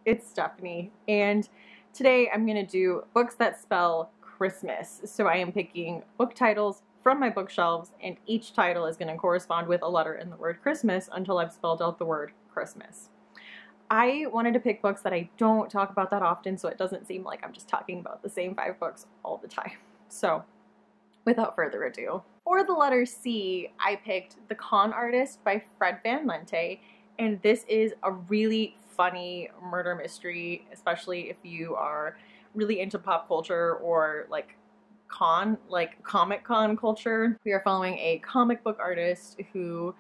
it's Stephanie, and today I'm going to do books that spell Christmas. So I am picking book titles from my bookshelves, and each title is going to correspond with a letter in the word Christmas until I've spelled out the word Christmas. I wanted to pick books that I don't talk about that often, so it doesn't seem like I'm just talking about the same 5 books all the time. So without further ado, for the letter C, I picked The Con Artist by Fred Van Lente, and this is a really funny murder mystery, especially if you are really into pop culture or like Comic-Con culture. We are following a comic book artist who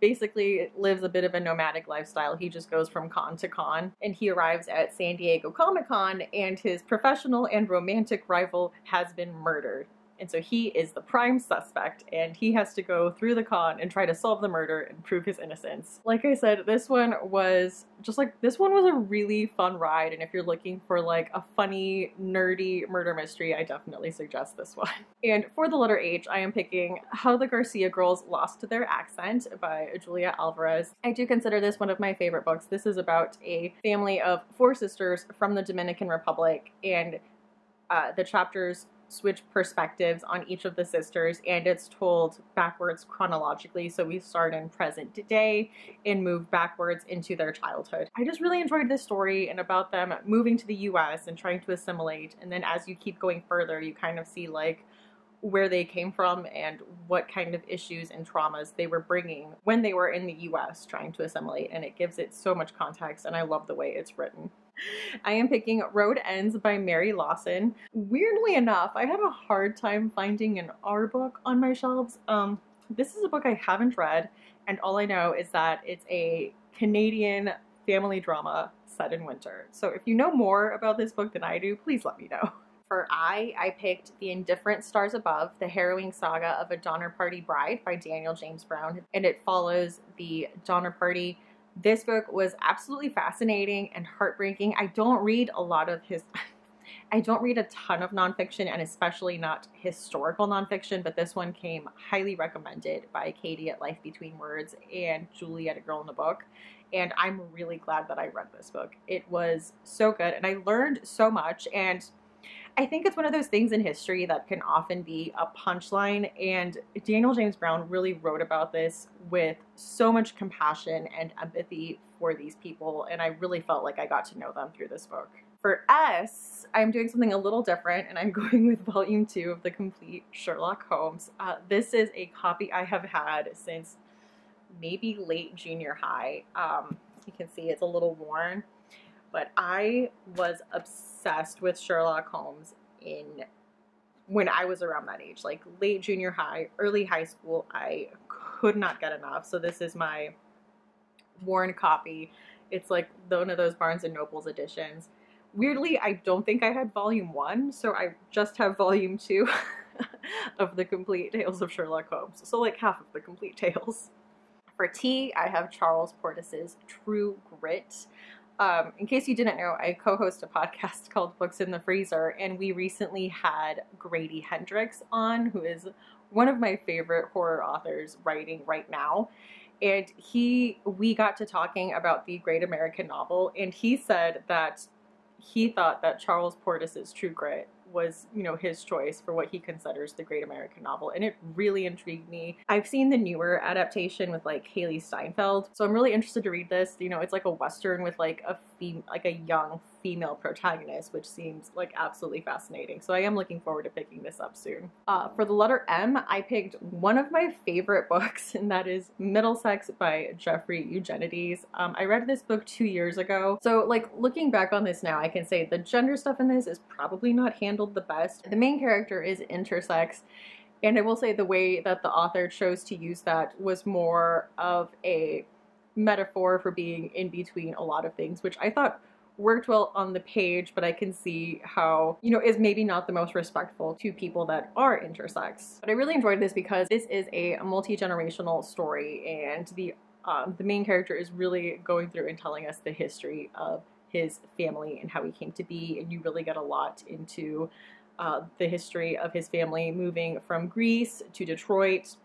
basically lives a bit of a nomadic lifestyle. He just goes from con to con, and he arrives at San Diego Comic-Con, and his professional and romantic rival has been murdered. And so he is the prime suspect, and he has to go through the con and try to solve the murder and prove his innocence. Like I said, this one was a really fun ride, and if you're looking for like a funny, nerdy murder mystery, I definitely suggest this one. And for the letter H, I am picking How the Garcia Girls Lost Their Accent by Julia Alvarez. I do consider this one of my favorite books. This is about a family of 4 sisters from the Dominican Republic, and the chapters switch perspectives on each of the sisters, and it's told backwards chronologically, so we start in present day and move backwards into their childhood. I just really enjoyed this story and about them moving to the US and trying to assimilate, and then as you keep going further you kind of see like where they came from and what kind of issues and traumas they were bringing when they were in the US trying to assimilate, and it gives it so much context, and I love the way it's written. I am picking Road Ends by Mary Lawson. Weirdly enough, I had a hard time finding an R book on my shelves. This is a book I haven't read, and all I know is that it's a Canadian family drama set in winter. So if you know more about this book than I do, please let me know. For I picked The Indifference Stars Above, the harrowing saga of a Donner Party bride by Daniel James Brown, and it follows the Donner Party. This book was absolutely fascinating and heartbreaking. I don't read a ton of nonfiction, and especially not historical nonfiction, but this one came highly recommended by Katie at Life Between Words and Julie at A Girl in a Book, and I'm really glad that I read this book. It was so good, and I learned so much, and I think it's one of those things in history that can often be a punchline, and Daniel James Brown really wrote about this with so much compassion and empathy for these people, and I really felt like I got to know them through this book. For S, I'm doing something a little different, and I'm going with volume 2 of the complete Sherlock Holmes. This is a copy I have had since maybe late junior high. You can see it's a little worn. But I was obsessed with Sherlock Holmes when I was around that age, like late junior high, early high school. I could not get enough. So this is my worn copy. It's like one of those Barnes and Nobles editions. Weirdly, I don't think I had volume 1, so I just have volume 2 of the complete Tales of Sherlock Holmes. So like half of the complete tales. For T, I have Charles Portis's True Grit. In case you didn't know, I co-host a podcast called Books in the Freezer, and we recently had Grady Hendrix on, who is one of my favorite horror authors writing right now. And we got to talking about the Great American Novel, and he said that he thought that Charles Portis's True Grit was, you know, his choice for what he considers the Great American Novel, and it really intrigued me. I've seen the newer adaptation with like Haley Steinfeld, so I'm really interested to read this. You know, it's like a Western with like a young female protagonist, which seems like absolutely fascinating. So I am looking forward to picking this up soon. For the letter M, I picked one of my favorite books, and that is Middlesex by Jeffrey Eugenides. I read this book 2 years ago, so like looking back on this now, I can say the gender stuff in this is probably not handled the best. The main character is intersex, and I will say the way that the author chose to use that was more of a metaphor for being in between a lot of things, which I thought worked well on the page, but I can see how, you know, is maybe not the most respectful to people that are intersex. But I really enjoyed this because this is a multi-generational story, and the main character is really going through and telling us the history of his family and how he came to be, and you really get a lot into the history of his family moving from Greece to Detroit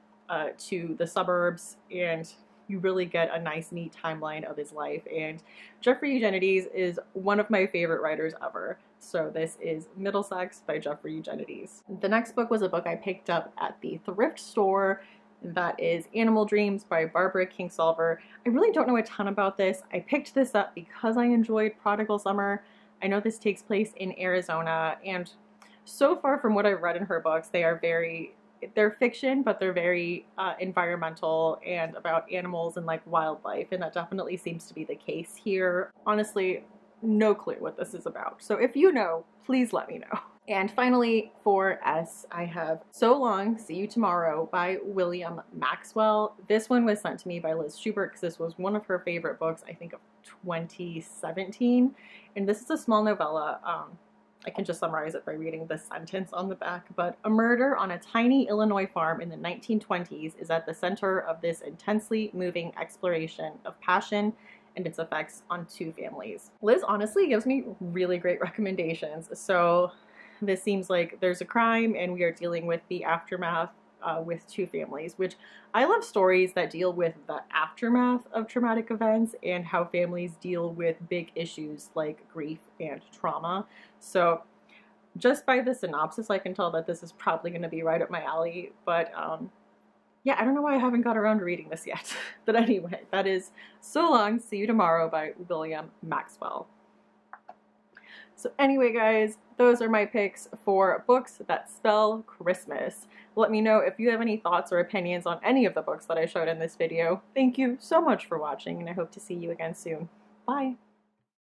to the suburbs, and you really get a nice, neat timeline of his life. And Jeffrey Eugenides is one of my favorite writers ever. So this is Middlesex by Jeffrey Eugenides. The next book was a book I picked up at the thrift store. That is Animal Dreams by Barbara Kingsolver. I really don't know a ton about this. I picked this up because I enjoyed Prodigal Summer. I know this takes place in Arizona, and so far from what I've read in her books, they're fiction, but they're very environmental and about animals and like wildlife, and that definitely seems to be the case here. Honestly, no clue what this is about. So if you know, please let me know. And finally, for S, I have So Long, See You Tomorrow by William Maxwell. This one was sent to me by Liz Schubert because this was one of her favorite books, I think of 2017. And this is a small novella. I can just summarize it by reading the sentence on the back, but a murder on a tiny Illinois farm in the 1920s is at the center of this intensely moving exploration of passion and its effects on two families. Liz honestly gives me really great recommendations. So this seems like there's a crime and we are dealing with the aftermath with two families, which I love stories that deal with the aftermath of traumatic events and how families deal with big issues like grief and trauma. So just by the synopsis, I can tell that this is probably going to be right up my alley. But yeah, I don't know why I haven't got around to reading this yet. But anyway, that is So Long, See You Tomorrow by William Maxwell. So anyway, guys, those are my picks for books that spell Christmas. Let me know if you have any thoughts or opinions on any of the books that I showed in this video. Thank you so much for watching, and I hope to see you again soon. Bye!